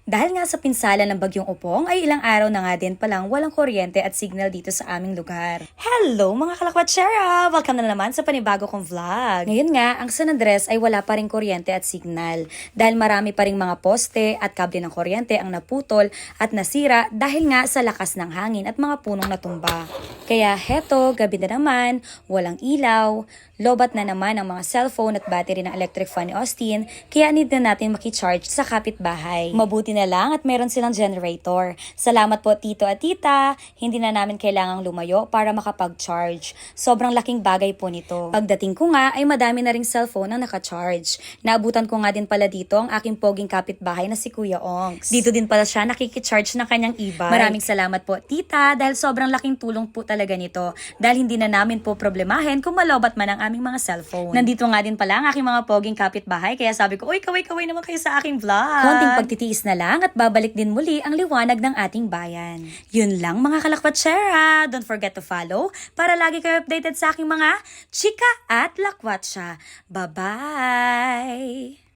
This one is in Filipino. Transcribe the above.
Dahil nga sa pinsala ng bagyong Upong ay ilang araw na nga din palang walang kuryente at signal dito sa aming lugar. Hello mga kalakwatsera! Welcome na naman sa panibago kong vlog. Ngayon nga, ang San Andres ay wala pa rin kuryente at signal dahil marami pa ring mga poste at kable ng kuryente ang naputol at nasira dahil nga sa lakas ng hangin at mga punong natumba. Kaya heto, gabi na naman, walang ilaw, lobat na naman ang mga cellphone at battery ng electric fan ni Austin, kaya need na natin makicharge sa kapitbahay. Mabuti na lang at meron silang generator. Salamat po tito at tita, hindi na namin kailangang lumayo para makapag-charge. Sobrang laking bagay po nito. Pagdating ko nga ay madami na ring cellphone ang nakacharge. Naabutan ko nga din pala dito ang aking poging kapitbahay na si Kuya Ongs. Dito din pala siya nakikicharge ng kanyang e-bike. Maraming salamat po tita dahil sobrang laking tulong po talaga nito. Dahil hindi na namin po problemahin kung malobat man ang aming mga cellphone. Nandito nga din pala ang aking mga poging kapitbahay kaya sabi ko, uy, kaway-kaway naman kayo sa aking vlog. Konting pagtitiis na lang at babalik din muli ang liwanag ng ating bayan. Yun lang mga kalakwatsera. Don't forget to follow para lagi kayo updated sa aking mga chika at lakwatsa. Bye-bye!